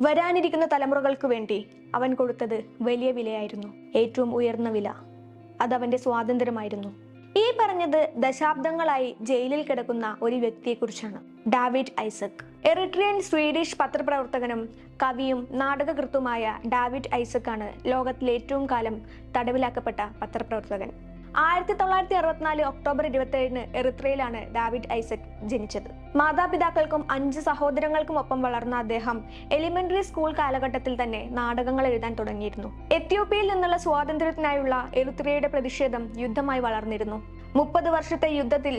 വരാനിരിക്കുന്ന തലമുറകൾക്ക് വേണ്ടി അവൻ കൊടുത്തത് വലിയ വിലയായിരുന്നു. ഏറ്റവും ഉയർന്ന വില അതവന്റെ സ്വാതന്ത്ര്യമായിരുന്നു. ഈ പറഞ്ഞത് ദശാബ്ദങ്ങളായി ജയിലിൽ കിടക്കുന്ന ഒരു വ്യക്തിയെക്കുറിച്ചാണ്. ഡാവിഡ് ഐസക്. എറിട്രിയൻ സ്വീഡിഷ് പത്രപ്രവർത്തകനും കവിയും നാടകകൃത്തുമായ ഡാവിഡ് ഐസക് ആണ് ലോകത്തിലെ ഏറ്റവും കാലം തടവിലാക്കപ്പെട്ട പത്രപ്രവർത്തകൻ. 1964 ഒക്ടോബർ 27 എറിത്രയിലാണ് ഡാവിഡ് ഐസക് ജനിച്ചത്. മാതാപിതാക്കൾക്കും 5 സഹോദരങ്ങൾക്കും ഒപ്പം വളർന്ന അദ്ദേഹം എലിമെന്ററി സ്കൂൾ കാലഘട്ടത്തിൽ തന്നെ നാടകങ്ങൾ എഴുതാൻ തുടങ്ങിയിരുന്നു. എത്യോപ്യയിൽ നിന്നുള്ള സ്വാതന്ത്ര്യത്തിനായുള്ള എറിത്രയുടെ പ്രതിഷേധം യുദ്ധമായി വളർന്നിരുന്നു. 30 വർഷത്തെ യുദ്ധത്തിൽ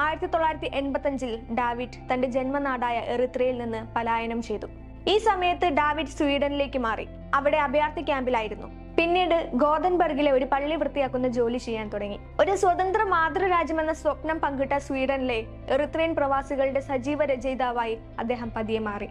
1985 ഡാവിഡ് തന്റെ ജന്മനാടായ എറിത്രയിൽ നിന്ന് പലായനം ചെയ്തു. ഈ സമയത്ത് ഡാവിഡ് സ്വീഡനിലേക്ക് മാറി. അവിടെ അഭയാർത്ഥി ക്യാമ്പിലായിരുന്നു. പിന്നീട് ഗോതൻബർഗിലെ ഒരു പള്ളി വൃത്തിയാക്കുന്ന ജോലി ചെയ്യാൻ തുടങ്ങി. ഒരു സ്വതന്ത്ര മാതൃരാജ്യമെന്ന സ്വപ്നം പങ്കിട്ട സ്വീഡനിലെ എറിത്രേൻ പ്രവാസികളുടെ സജീവ രചയിതാവായി അദ്ദേഹം പതിയെ മാറി.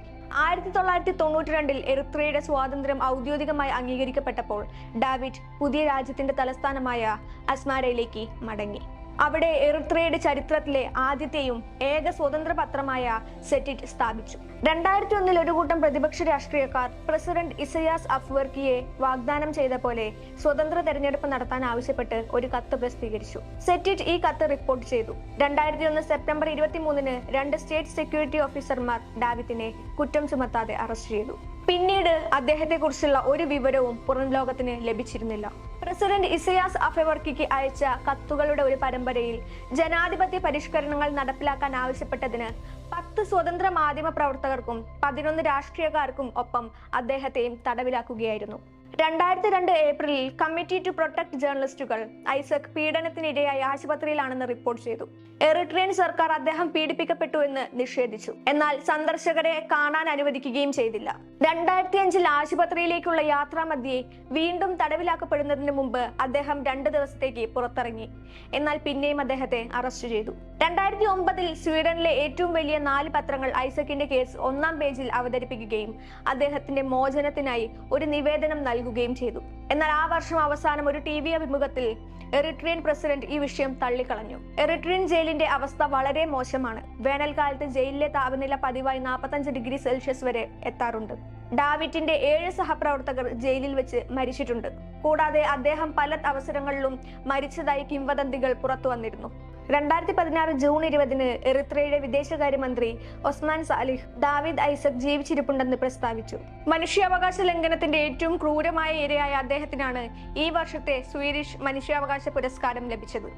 1992 എറിത്രയുടെ സ്വാതന്ത്ര്യം ഔദ്യോഗികമായി അംഗീകരിക്കപ്പെട്ടപ്പോൾ ഡാവിഡ് പുതിയ രാജ്യത്തിന്റെ തലസ്ഥാനമായ അസ്മാരയിലേക്ക് മടങ്ങി. അവിടെ എറിത്രയുടെ ചരിത്രത്തിലെ ആദ്യത്തെയും ഏക സ്വതന്ത്ര പത്രമായ സെറ്റിറ്റ് സ്ഥാപിച്ചു. 2001 ഒരു കൂട്ടം പ്രതിപക്ഷ രാഷ്ട്രീയക്കാർ പ്രസിഡന്റ് ഇസയാസ് അഫ്വർക്കിയെ വാഗ്ദാനം ചെയ്ത പോലെ സ്വതന്ത്ര തെരഞ്ഞെടുപ്പ് നടത്താൻ ആവശ്യപ്പെട്ട് ഒരു കത്ത് പ്രസിദ്ധീകരിച്ചു. സെറ്റിറ്റ് ഈ കത്ത് റിപ്പോർട്ട് ചെയ്തു. 2001 സെപ്റ്റംബർ 23 2 സ്റ്റേറ്റ് സെക്യൂരിറ്റി ഓഫീസർമാർ ഡാവിദിനെ കുറ്റം ചുമത്താതെ അറസ്റ്റ് ചെയ്തു. പിന്നീട് അദ്ദേഹത്തെ കുറിച്ചുള്ള ഒരു വിവരവും പുറം ലോകത്തിന് ലഭിച്ചിരുന്നില്ല. പ്രസിഡന്റ് ഇസയാസ് അഫ്വർക്കിക്ക് അയച്ച കത്തുകളുടെ ഒരു പരമ്പരയിൽ ജനാധിപത്യ പരിഷ്കരണങ്ങൾ നടപ്പിലാക്കാൻ ആവശ്യപ്പെട്ടതിന് 10 സ്വതന്ത്ര മാധ്യമ പ്രവർത്തകർക്കും 11 രാഷ്ട്രീയക്കാർക്കും ഒപ്പം അദ്ദേഹത്തെയും തടവിലാക്കുകയായിരുന്നു. 2002 ഏപ്രിലിൽ കമ്മിറ്റി ടു പ്രൊട്ടക്ട് ജേർണലിസ്റ്റുകൾ ഐസക് പീഡനത്തിനിരയായി ആശുപത്രിയിലാണെന്ന് റിപ്പോർട്ട് ചെയ്തു. എറിട്രിയൻ സർക്കാർ അദ്ദേഹം പീഡിപ്പിക്കപ്പെട്ടു എന്ന് നിഷേധിച്ചു. എന്നാൽ സന്ദർശകരെ കാണാൻ അനുവദിക്കുകയും ചെയ്തില്ല. 2005 ആശുപത്രിയിലേക്കുള്ള യാത്രാമധ്യേ വീണ്ടും തടവിലാക്കപ്പെടുന്നതിന് മുമ്പ് അദ്ദേഹം 2 ദിവസത്തേക്ക് പുറത്തിറങ്ങി. എന്നാൽ പിന്നെയും അദ്ദേഹത്തെ അറസ്റ്റ് ചെയ്തു. 2009 സ്വീഡനിലെ ഏറ്റവും വലിയ 4 പത്രങ്ങൾ ഐസക്കിന്റെ കേസ് 1-ാം പേജിൽ അവതരിപ്പിക്കുകയും അദ്ദേഹത്തിന്റെ മോചനത്തിനായി ഒരു നിവേദനം നൽകുകയും ചെയ്തു. എന്നാൽ ആ വർഷം അവസാനം ഒരു TV അഭിമുഖത്തിൽ എറിട്രിയൻ പ്രസിഡന്റ് ഈ വിഷയം തള്ളിക്കളഞ്ഞു. എറിട്രിയൻ ജയിലിന്റെ അവസ്ഥ വളരെ മോശമാണ്. വേനൽക്കാലത്ത് ജയിലിലെ താപനില പതിവായി 45 ഡിഗ്രി സെൽഷ്യസ് വരെ എത്താറുണ്ട്. ഡാവിഡിന്റെ 7 സഹപ്രവർത്തകർ ജയിലിൽ വെച്ച് മരിച്ചിട്ടുണ്ട്. കൂടാതെ അദ്ദേഹം പല അവസരങ്ങളിലും മരിച്ചതായി കിംവദന്തികൾ പുറത്തു വന്നിരുന്നു. 2016 ജൂൺ 20 എറിത്രയുടെ വിദേശകാര്യമന്ത്രി ഒസ്മാൻ സാലിഹ് ഡാവിഡ് ഐസക് ജീവിച്ചിരിപ്പുണ്ടെന്ന് പ്രസ്താവിച്ചു. മനുഷ്യാവകാശ ലംഘനത്തിന്റെ ഏറ്റവും ക്രൂരമായ ഇരയായ അദ്ദേഹത്തിനാണ് ഈ വർഷത്തെ സ്വീഡിഷ് മനുഷ്യാവകാശ പുരസ്കാരം ലഭിച്ചത്.